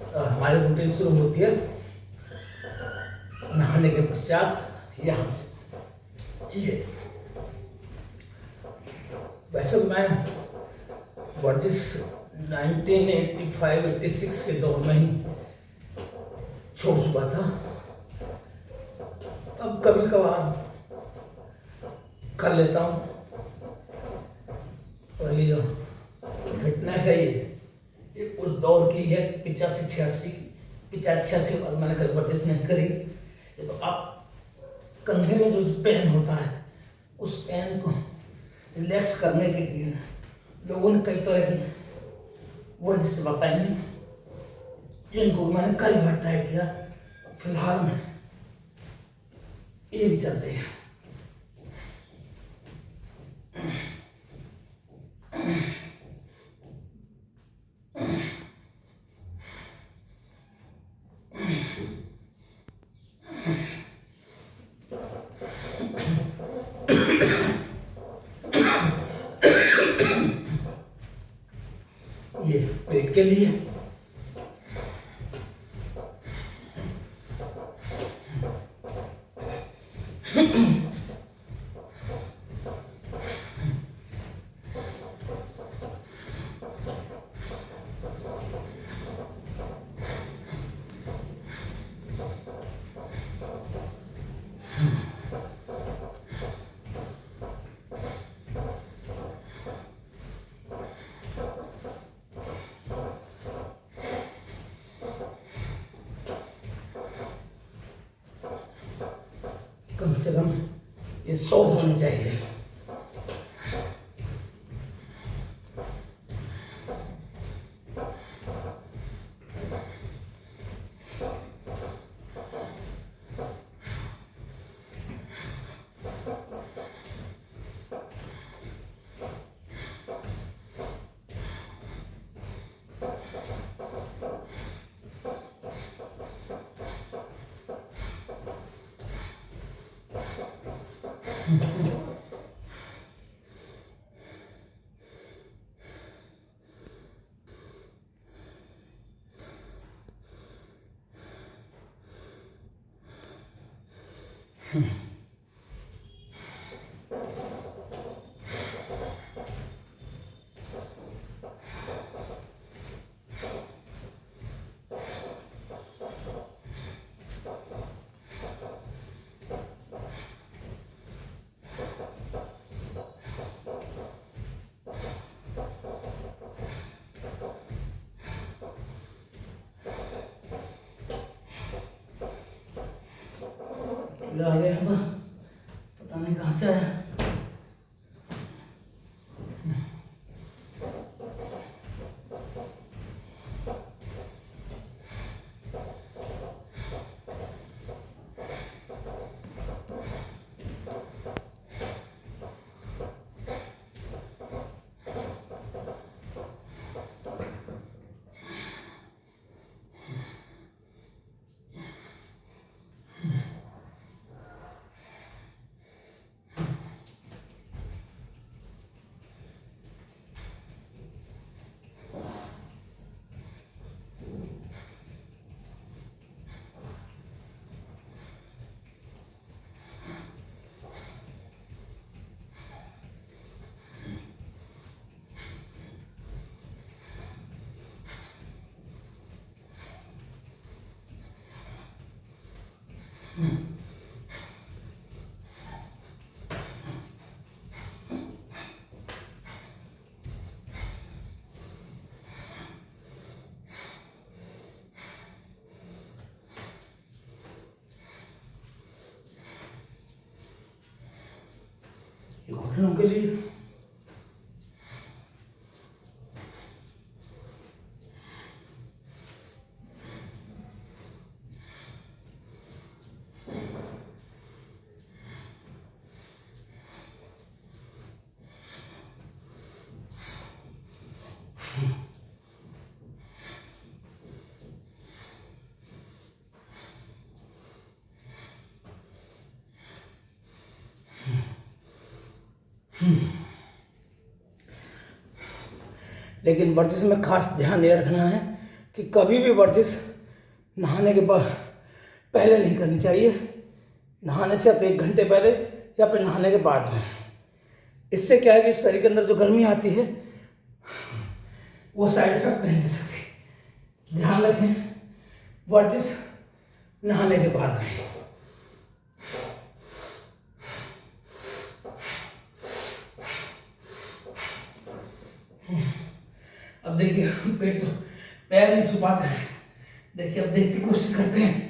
और हमारी रूटीन शुरू होती है नहाने के पश्चात यहाँ से। ये वैसे मैं वर्जिश 1985-86 के दौर में ही छोड़ चुका था। अब कभी कभार कर लेता हूँ। और ये जो फिटनेस है ये उस दौर की है, 85-86 बाद मैंने कभी वर्जिश नहीं करी। ये तो आप कंधे में जो पेन होता है उस पेन को रिलैक्स करने के लिए लोगों ने कई तरह की वर्जिश बताई हैं, जिनको मैंने कई बार ट्राई किया। फिलहाल में ये भी चलते हैं। ये पेट के लिए कम से कम ये 100 होने चाहिए। आ गए हम, पता नहीं कहाँ से आया। ये घुटनों के लिए लेकिन वर्जिश में खास ध्यान ये रखना है कि कभी भी वर्जिश नहाने के बाद पहले नहीं करनी चाहिए, नहाने से अब 1 घंटे पहले या फिर नहाने के बाद में। इससे क्या है कि शरीर के अंदर जो गर्मी आती है वो साइड इफेक्ट नहीं दे सकती। ध्यान रखें, वर्जिश नहाने के बाद में। अब देखिए पेट तो पैर नहीं छुपाते हैं। देखिए अब देखने की कोशिश करते हैं।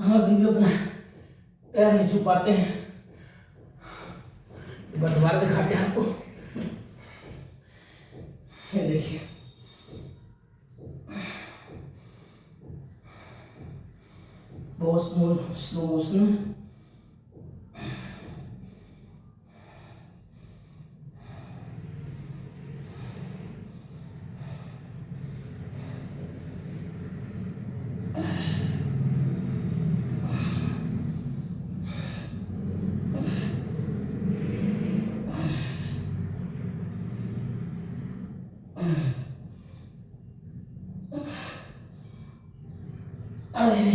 हाँ अभी भी अपना पैर नहीं छुपाते हैं। एक बार दोबारा दिखाते हैं आपको। ये देखिए बहुत स्लो मोशन। अरे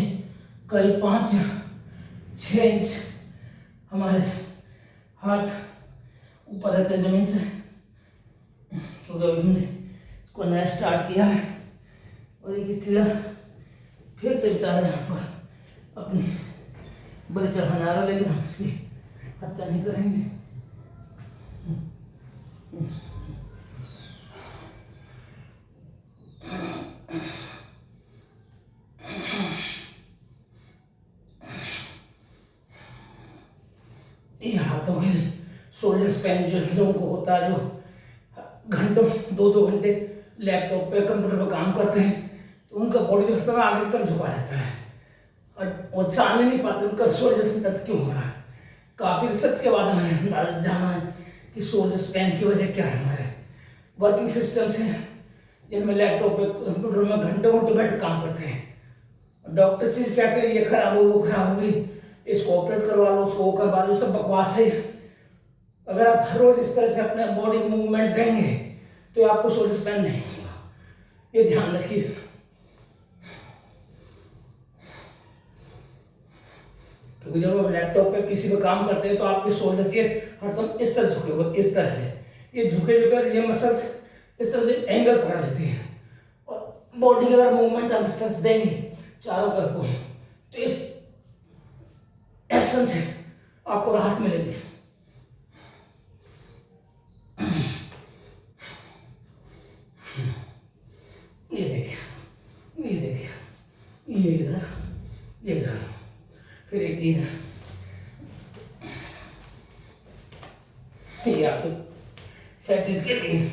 करीब 5-6 इंच हमारे हाथ ऊपर रहते हैं जमीन से, क्योंकि अभी हमने इसको नया स्टार्ट किया है। और ये कीड़ा फिर से बेचारा यहाँ पर अपनी बलि चढ़ाने आ रहा, लेकिन हम इसकी हत्या नहीं करेंगे। ये हाथों के शोल्डर स्पैन जो लोगों को होता है, जो घंटों 2-2 घंटे लैपटॉप पे कंप्यूटर पे काम करते हैं, तो उनका बॉडी हर समय आगे तक झुका रहता है और वो जान नहीं पाते उनका शोल्डर में दर्द क्यों हो रहा है। काफ़ी रिसर्च के बाद हमें जाना है कि शोल्डर स्पैन की वजह क्या है। हमारे वर्किंग सिस्टम्स हैं जिनमें लैपटॉप पे कंप्यूटर में घंटों घंटों बैठ काम करते हैं। डॉक्टर चीज कहते हैं ये खराब हो वो खराब हो गई, इसको ऑपरेट करवा लो, उसको वो करवा लो, सब बकवास है। अगर आप हर रोज इस तरह से अपने बॉडी को मूवमेंट देंगे तो आपको शोल्डर स्पैन नहीं होगा, ये ध्यान रखिए। क्योंकि जब आप लैपटॉप पे किसी पे काम करते हैं तो आपके शोल्डर्स ये हर समय इस तरह झुके हुए, इस तरह से ये झुके झुके ये मसल्स इस तरह से एंगल पकड़ लेती है और बॉडी का अगर मूवमेंट हम इस तरह से देंगे चारों तरफ को, तो इस एक्शन से आपको राहत मिलेगी। ये देखिए, ये देखिए, ये इधर, ये इधर, फिर एक ये आपको प्रैक्टिस के लिए।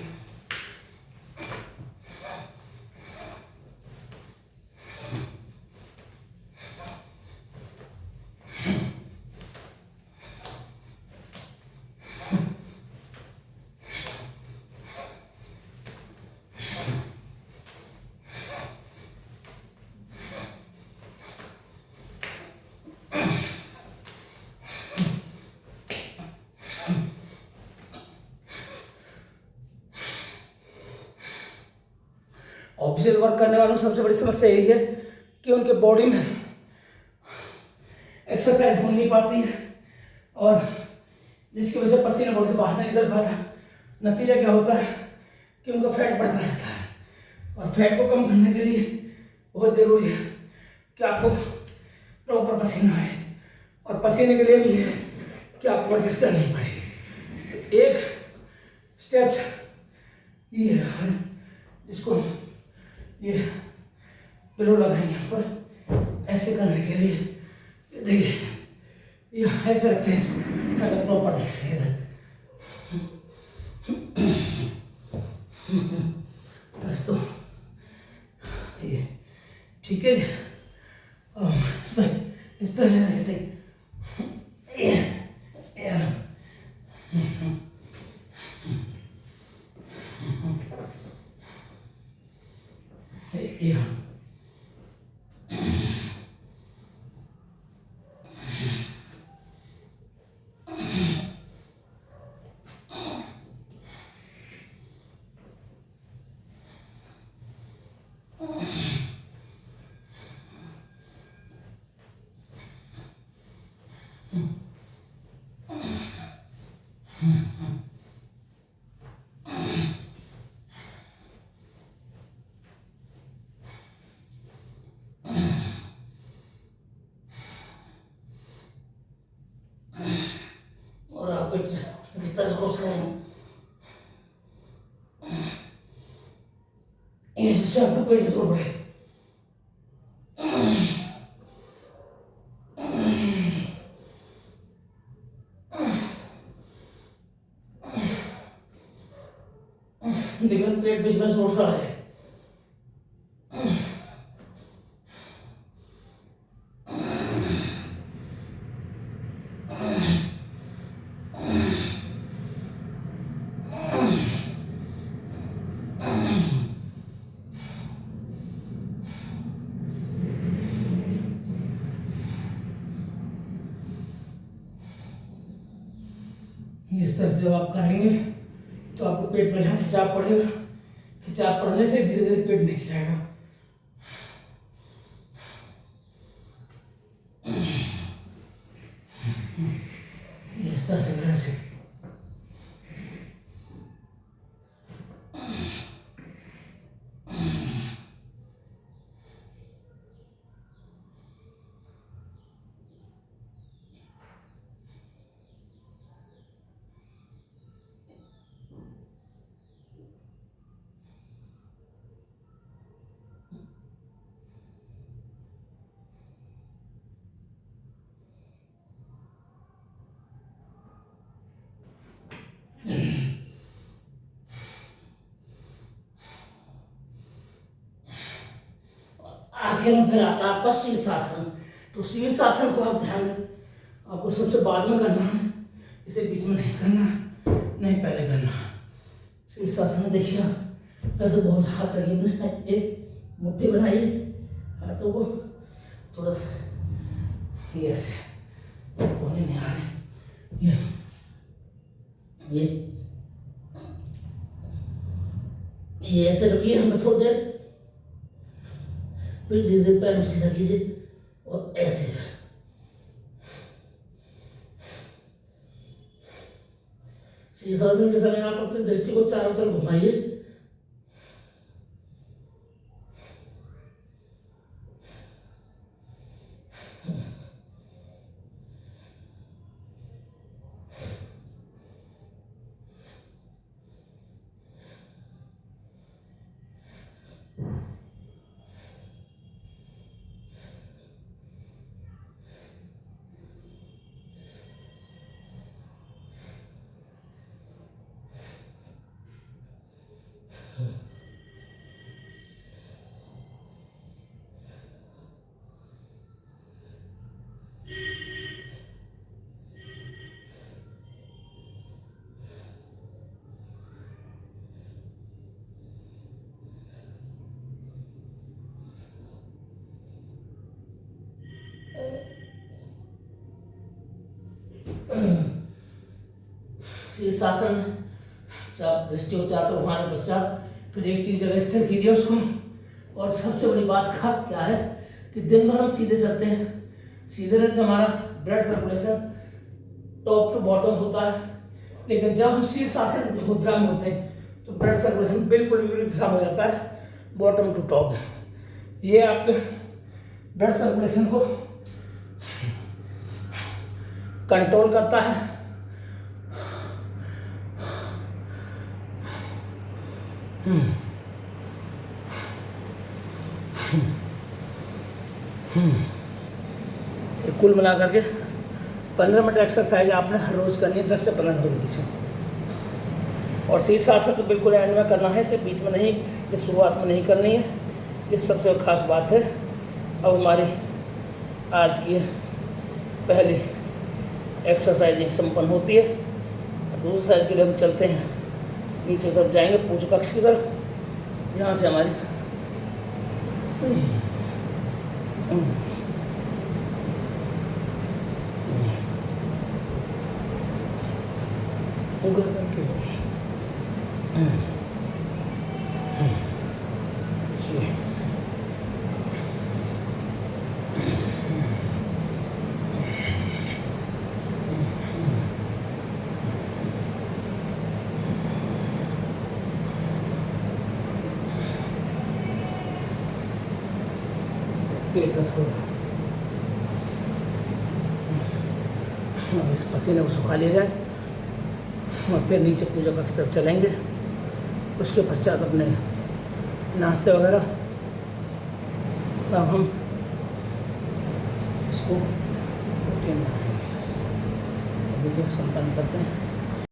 ऑफिशियल वर्क करने वालों की सबसे बड़ी समस्या यही है कि उनके बॉडी में एक्सरसाइज हो नहीं पाती है और जिसकी वजह से पसीना बॉडी से बाहर नहीं निकल पाता। नतीजा क्या होता है कि उनका फैट बढ़ता रहता है और फैट को कम करने के लिए बहुत ज़रूरी है कि आपको प्रॉपर पसीना आए और पसीने के लिए भी है कि आपको वर्जिश करनी पड़ेगी। तो एक स्टेप्स ये है जिसको ये पिलो लगाएंगे यहाँ पर ऐसे करने के लिए। देखिए ये ऐसे रखते हैं इसको, अगर प्रॉपर देखिए बस तो ये ठीक है। इसमें इस तरह से रहते और आप इस तरह से घुस रहे हैं, जिससे आपको पेट जोड़ पड़े। देखिए पेट बीच में जोड़ रहा है। इस तरह से जब आप करेंगे तो आपको पेट में यहाँ खिंचाव पड़ेगा। खिंचाव पड़ने से धीरे धीरे पेट नीचे जाएगा। इस तरह से करने से आखिर में फिर आता है आपका शीर्षासन। तो शीर्षासन को आप ध्यान दें, आपको सबसे बाद में करना है, इसे बीच में नहीं करना, नहीं पहले करना। शीर्षासन में देखिए आप सबसे बहुत हाथ रखिए, एक मुट्ठी बनाइए हाथों को, थोड़ा सा ये ऐसे कोने नहीं आ रहे, ये ऐसे रखिए हमें थोड़ी देर, फिर धीरे धीरे पैर सीधा कीजिए और ऐसे शीर्षासन के समय आप अपनी दृष्टि को चारों तरफ घुमाइए। शीर्षासन जब आप दृष्टि को चारों तरफ घुमाने पश्चात फिर एक चीज जगह स्थिर कीजिए उसको। और सबसे बड़ी बात खास क्या है कि दिन भर हम सीधे चलते हैं, सीधे रहने से हमारा blood circulation top to bottom होता है, लेकिन जब हम शीर्षासन मुद्रा में होते हैं तो ब्लड सर्कुलेशन बिल्कुल विपरीत दिशा में हो जाता है, बॉटम टू टॉप। ये आपके ब्लड सर्कुलेशन को कंट्रोल करता है। तो कुल मिला करके 15 मिनट एक्सरसाइज आपने हर रोज करनी है, 10 से 15 मिनट के बीच में। और शीर्षासन तो बिल्कुल एंड में करना है, सिर्फ बीच में नहीं, ये शुरुआत में नहीं करनी है। ये सबसे खास बात है। अब हमारी आज की पहली एक्सरसाइज ही संपन्न होती है। दूसरी एक्सरसाइज के लिए हम चलते हैं नीचे की तरफ, जाएंगे पूछ कक्ष की तरफ, जहाँ से हमारी गर्दन के लिए पेट का थोड़ा अब इस पसीने को सुखा लिया जाए और फिर नीचे पूजा कक्ष तरफ चलेंगे। उसके पश्चात अपने नाश्ते वगैरह, अब हम इसको रूटीन बनाएंगे। वीडियो संपन्न करते हैं।